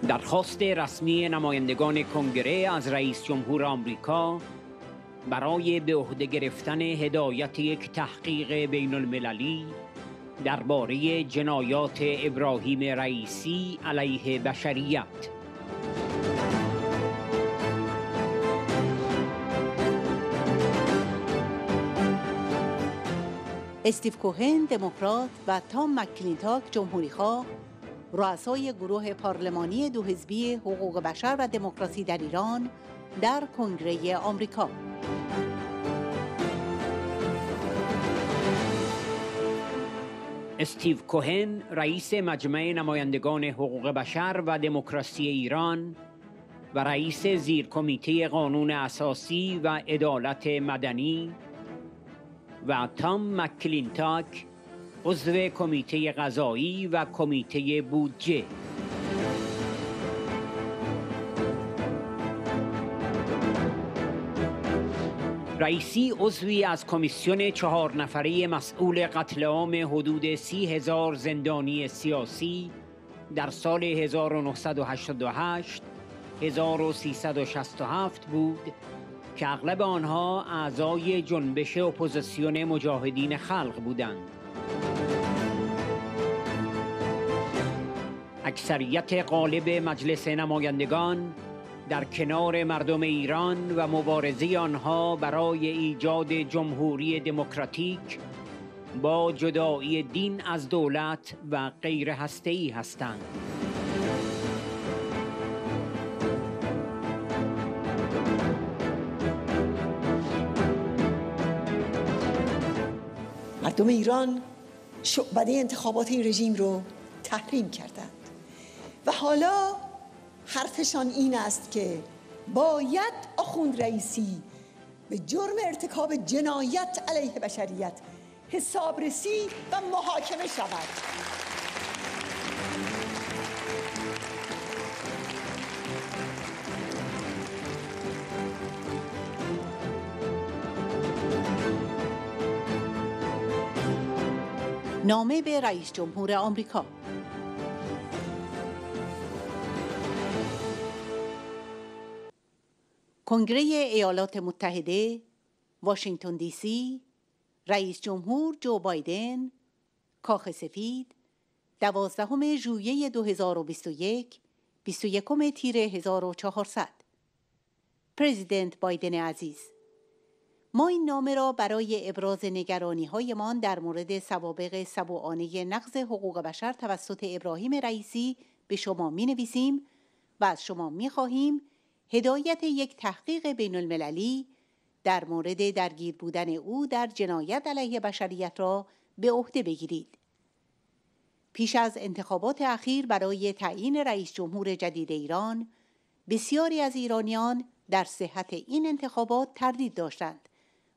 درخواست رسمی نمایندگان کنگره از رئیس جمهور آمریکا برای به عهده گرفتن هدایت یک تحقیق بین المللی درباره جنایات ابراهیم رئیسی علیه بشریت. استیو کوهن دموکرات و تام مکلینتاک جمهوری‌خواه، رؤسای گروه پارلمانی دو حزبی حقوق بشر و دموکراسی در ایران در کنگره آمریکا. استیو کوهن رئیس مجمع نمایندگان حقوق بشر و دموکراسی ایران و رئیس زیر کمیته قانون اساسی و عدالت مدنی و تام مکلینتاک عضو کمیته قضایی و کمیته بودجه. رئیسی عضوی از کمیسیون 4 نفره مسئول قتل عام حدود 30,000 زندانی سیاسی در سال 1988 1367 بود که اغلب آنها اعضای جنبش اپوزیسیون مجاهدین خلق بودند. اکثریت غالب مجلس نمایندگان در کنار مردم ایران و مبارزه آنها برای ایجاد جمهوری دموکراتیک با جدایی دین از دولت و غیر هسته‌ای هستند. مردم ایران شعبده انتخابات این رژیم رو تحریم کردند و حالا حرفشان این است که باید آخوند رئیسی به جرم ارتکاب جنایت علیه بشریت حسابرسی و محاکمه شود. نامه به رئیس جمهور آمریکا. کنگره ایالات متحده، واشنگتن دی سی، رئیس جمهور جو بایدن، کاخ سفید، 12 ژوئیه 2021، 21 تیر 1400. پرزیدنت بایدن عزیز، ما این نامه را برای ابراز نگرانی‌هایمان در مورد سوابق سبوعانه نقض حقوق بشر توسط ابراهیم رئیسی به شما می‌نویسیم و از شما می‌خواهیم هدایت یک تحقیق بین المللی در مورد درگیر بودن او در جنایت علیه بشریت را به عهده بگیرید. پیش از انتخابات اخیر برای تعیین رئیس جمهور جدید ایران، بسیاری از ایرانیان در صحت این انتخابات تردید داشتند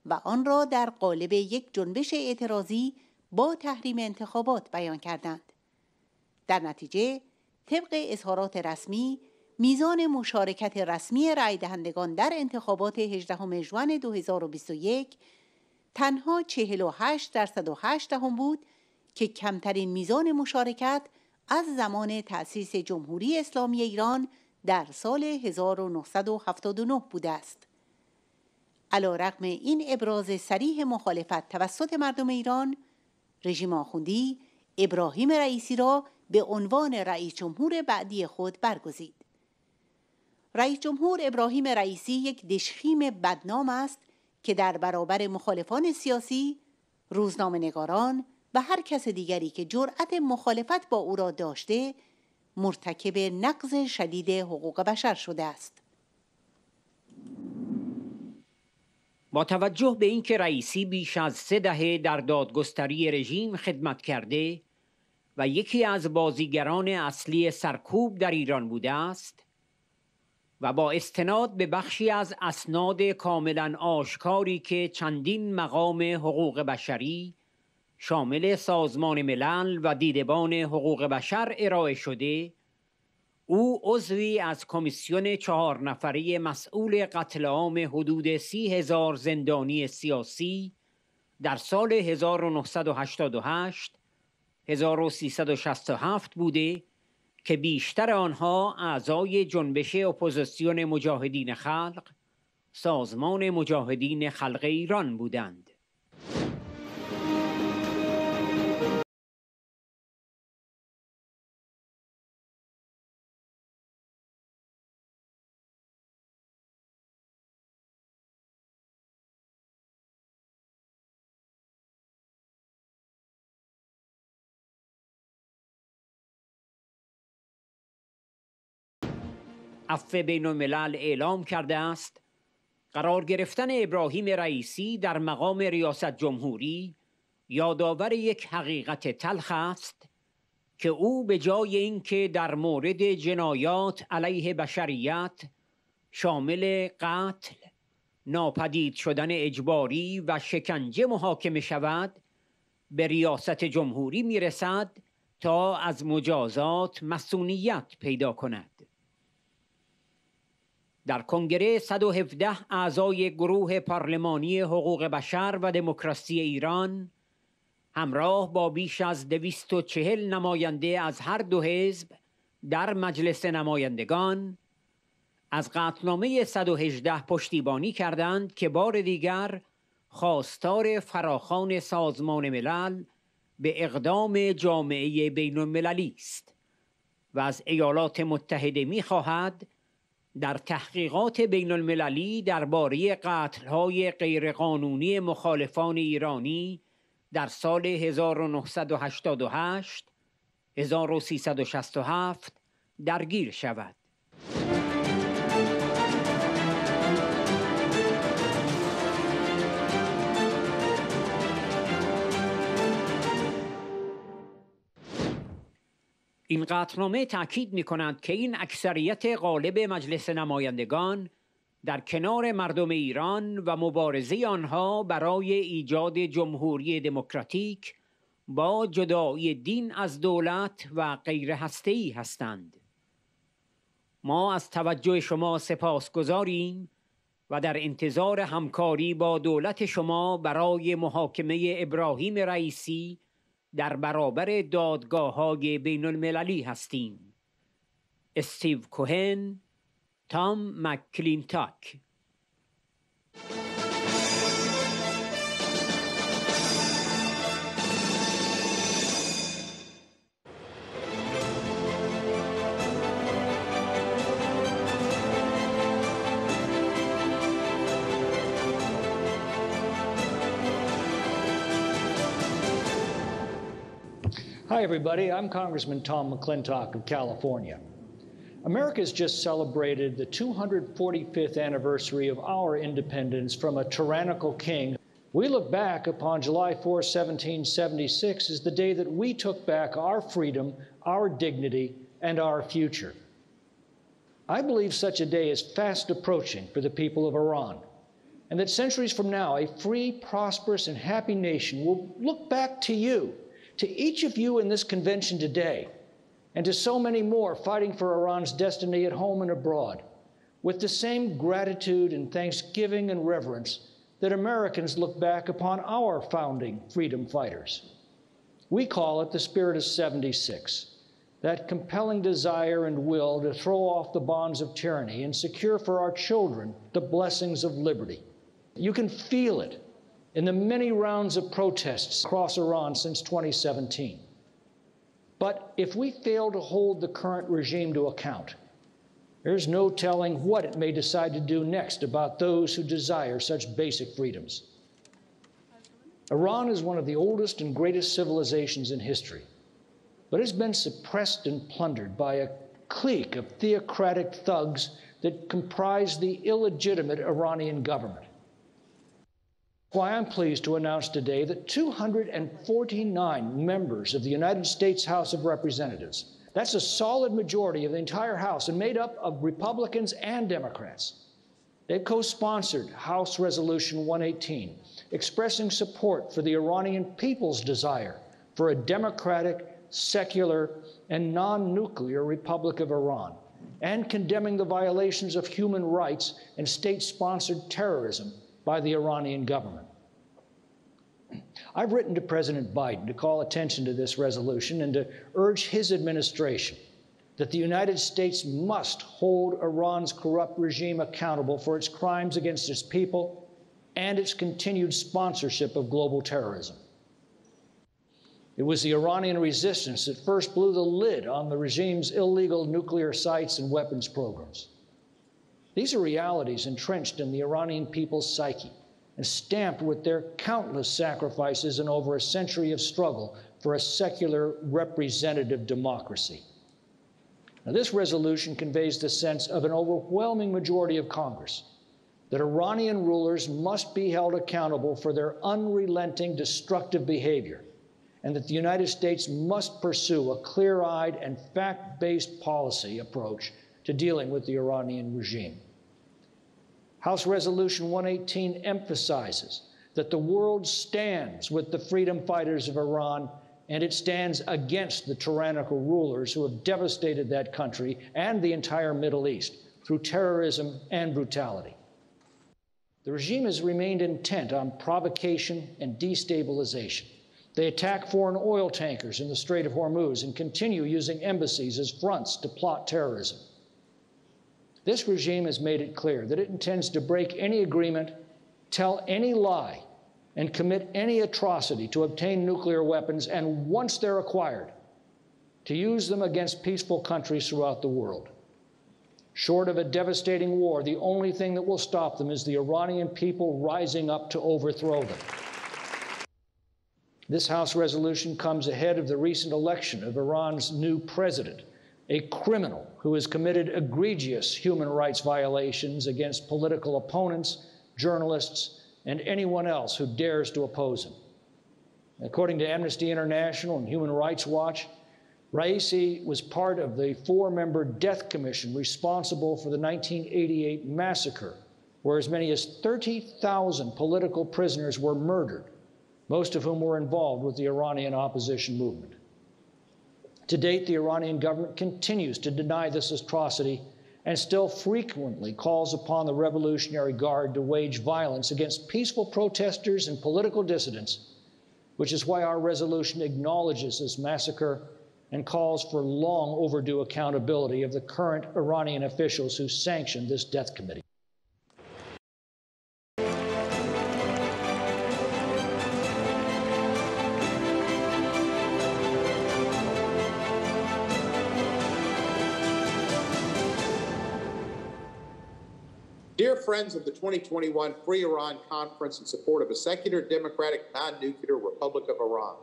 و آن را در قالب یک جنبش اعتراضی با تحریم انتخابات بیان کردند. در نتیجه، طبق اظهارات رسمی، میزان مشارکت رسمی رای دهندگان در انتخابات 18 ژوئن 2021 تنها 48.8% بود که کمترین میزان مشارکت از زمان تأسیس جمهوری اسلامی ایران در سال 1979 بوده است. علیرغم این ابراز صریح مخالفت توسط مردم ایران، رژیم آخوندی ابراهیم رئیسی را به عنوان رئیس جمهور بعدی خود برگزید. رئیس جمهور ابراهیم رئیسی یک دژخیم بدنام است که در برابر مخالفان سیاسی، روزنامه‌نگاران و هر کس دیگری که جرأت مخالفت با او را داشته، مرتکب نقض شدید حقوق بشر شده است. با توجه به اینکه رئیسی بیش از 3 دهه در دادگستری رژیم خدمت کرده و یکی از بازیگران اصلی سرکوب در ایران بوده است و با استناد به بخشی از اسناد کاملا آشکاری که چندین مقام حقوق بشری شامل سازمان ملل و دیدبان حقوق بشر ارائه شده، او عضوی از کمیسیون 4 نفره مسئول قتل عام حدود 30,000 زندانی سیاسی در سال 1988 1367 بوده که بیشتر آنها اعضای جنبش اپوزیسیون مجاهدین خلق، سازمان مجاهدین خلق ایران بودند. عفو بین الملل اعلام کرده است قرار گرفتن ابراهیم رئیسی در مقام ریاست جمهوری یادآور یک حقیقت تلخ است که او به جای اینکه در مورد جنایات علیه بشریت شامل قتل، ناپدید شدن اجباری و شکنجه محاکمه شود، به ریاست جمهوری میرسد تا از مجازات مصونیت پیدا کند. در کنگره 117 اعضای گروه پارلمانی حقوق بشر و دموکراسی ایران همراه با بیش از 240 نماینده از هر دو حزب در مجلس نمایندگان از قطعنامه 118 پشتیبانی کردند که بار دیگر خواستار فراخوان سازمان ملل به اقدام جامعه بین المللی است و از ایالات متحده می‌خواهد در تحقیقات بین المللی درباره قتل‌های غیرقانونی مخالفان ایرانی در سال 1988 1367 درگیر شود. این قطعنامه تأکید می‌کند که این اکثریت غالب مجلس نمایندگان در کنار مردم ایران و مبارزه آنها برای ایجاد جمهوری دموکراتیک با جدایی دین از دولت و غیر هسته‌ای هستند. ما از توجه شما سپاسگزاریم و در انتظار همکاری با دولت شما برای محاکمه ابراهیم رئیسی در برابر دادگاه‌های بین المللی هستیم. استیو کوهن، تام مککلینتاک. Hi, everybody. I'm Congressman Tom McClintock of California. America has just celebrated the 245th anniversary of our independence from a tyrannical king. We look back upon July 4, 1776 as the day that we took back our freedom, our dignity, and our future. I believe such a day is fast approaching for the people of Iran, and that centuries from now, a free, prosperous, and happy nation will look back to you, to each of you in this convention today, and to so many more fighting for Iran's destiny at home and abroad, with the same gratitude and thanksgiving and reverence that Americans look back upon our founding freedom fighters. We call it the spirit of 76, that compelling desire and will to throw off the bonds of tyranny and secure for our children the blessings of liberty. You can feel it in the many rounds of protests across Iran since 2017. But if we fail to hold the current regime to account, there's no telling what it may decide to do next about those who desire such basic freedoms. Iran is one of the oldest and greatest civilizations in history, but it's been suppressed and plundered by a clique of theocratic thugs that comprise the illegitimate Iranian government. Why I'm pleased to announce today that 249 members of the United States House of Representatives, that's a solid majority of the entire House and made up of Republicans and Democrats, they've co-sponsored House Resolution 118, expressing support for the Iranian people's desire for a democratic, secular, and non-nuclear Republic of Iran, and condemning the violations of human rights and state-sponsored terrorism by the Iranian government. I've written to President Biden to call attention to this resolution and to urge his administration that the United States must hold Iran's corrupt regime accountable for its crimes against its people and its continued sponsorship of global terrorism. It was the Iranian resistance that first blew the lid on the regime's illegal nuclear sites and weapons programs. These are realities entrenched in the Iranian people's psyche and stamped with their countless sacrifices and over a century of struggle for a secular representative democracy. Now, this resolution conveys the sense of an overwhelming majority of Congress that Iranian rulers must be held accountable for their unrelenting destructive behavior, and that the United States must pursue a clear-eyed and fact-based policy approach to dealing with the Iranian regime. House Resolution 118 emphasizes that the world stands with the freedom fighters of Iran, and it stands against the tyrannical rulers who have devastated that country and the entire Middle East through terrorism and brutality. The regime has remained intent on provocation and destabilization. They attack foreign oil tankers in the Strait of Hormuz and continue using embassies as fronts to plot terrorism. This regime has made it clear that it intends to break any agreement, tell any lie, and commit any atrocity to obtain nuclear weapons, and once they're acquired, to use them against peaceful countries throughout the world. Short of a devastating war, the only thing that will stop them is the Iranian people rising up to overthrow them. This House resolution comes ahead of the recent election of Iran's new president, a criminal who has committed egregious human rights violations against political opponents, journalists, and anyone else who dares to oppose him. According to Amnesty International and Human Rights Watch, Ra'isi was part of the 4-member death commission responsible for the 1988 massacre, where as many as 30,000 political prisoners were murdered, most of whom were involved with the Iranian opposition movement. To date, the Iranian government continues to deny this atrocity and still frequently calls upon the Revolutionary Guard to wage violence against peaceful protesters and political dissidents, which is why our resolution acknowledges this massacre and calls for long overdue accountability of the current Iranian officials who sanctioned this death committee. Dear friends of the 2021 Free Iran Conference in support of a secular, democratic, non-nuclear Republic of Iran.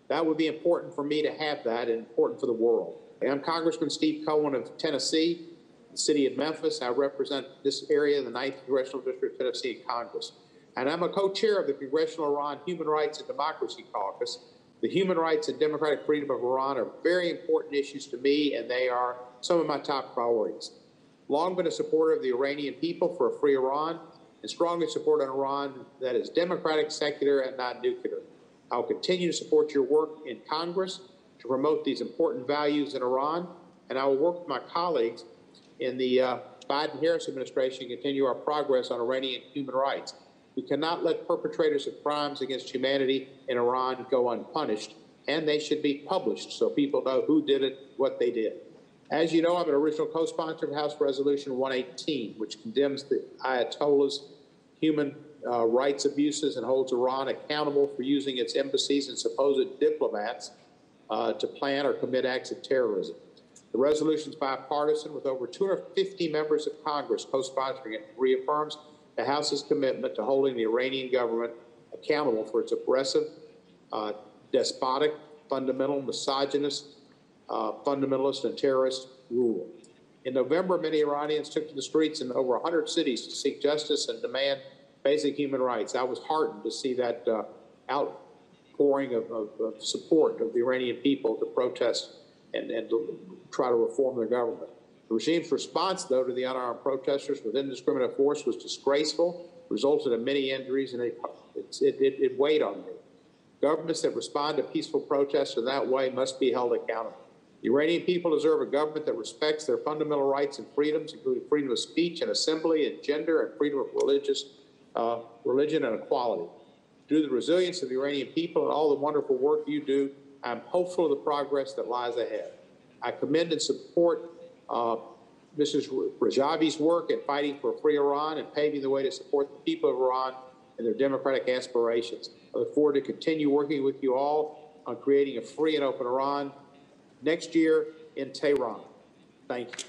That would be important for me to have that and important for the world. I'm Congressman Steve Cohen of Tennessee, the city of Memphis. I represent this area, the 9th Congressional District of Tennessee in Congress. And I'm a co-chair of the Congressional Iran Human Rights and Democracy Caucus. The human rights and democratic freedom of Iran are very important issues to me, and they are some of my top priorities. Long been a supporter of the Iranian people for a free Iran, and strongly support an Iran that is democratic, secular, and non-nuclear. I'll continue to support your work in Congress to promote these important values in Iran, and I will work with my colleagues in the Biden-Harris administration to continue our progress on Iranian human rights. We cannot let perpetrators of crimes against humanity in Iran go unpunished, and they should be published so people know who did it, what they did. As you know, I'm an original co-sponsor of House Resolution 118, which condemns the Ayatollah's human rights abuses and holds Iran accountable for using its embassies and supposed diplomats to plan or commit acts of terrorism. The resolution is bipartisan, with over 250 members of Congress co-sponsoring it, and reaffirms the House's commitment to holding the Iranian government accountable for its oppressive, despotic, fundamental, misogynist, fundamentalist, and terrorist rule. In November, many Iranians took to the streets in over 100 cities to seek justice and demand basic human rights. I was heartened to see that outpouring of support of the Iranian people to protest and to try to reform their government. The regime's response, though, to the unarmed protesters with indiscriminate force was disgraceful, resulted in many injuries, and it weighed on me. Governments that respond to peaceful protests in that way must be held accountable. The Iranian people deserve a government that respects their fundamental rights and freedoms, including freedom of speech and assembly and gender, and freedom of religion and equality. Due to the resilience of the Iranian people and all the wonderful work you do, I'm hopeful of the progress that lies ahead. I commend and support Mrs. Rajavi's work in fighting for a free Iran and paving the way to support the people of Iran and their democratic aspirations. I look forward to continue working with you all on creating a free and open Iran next year in Tehran. Thank you.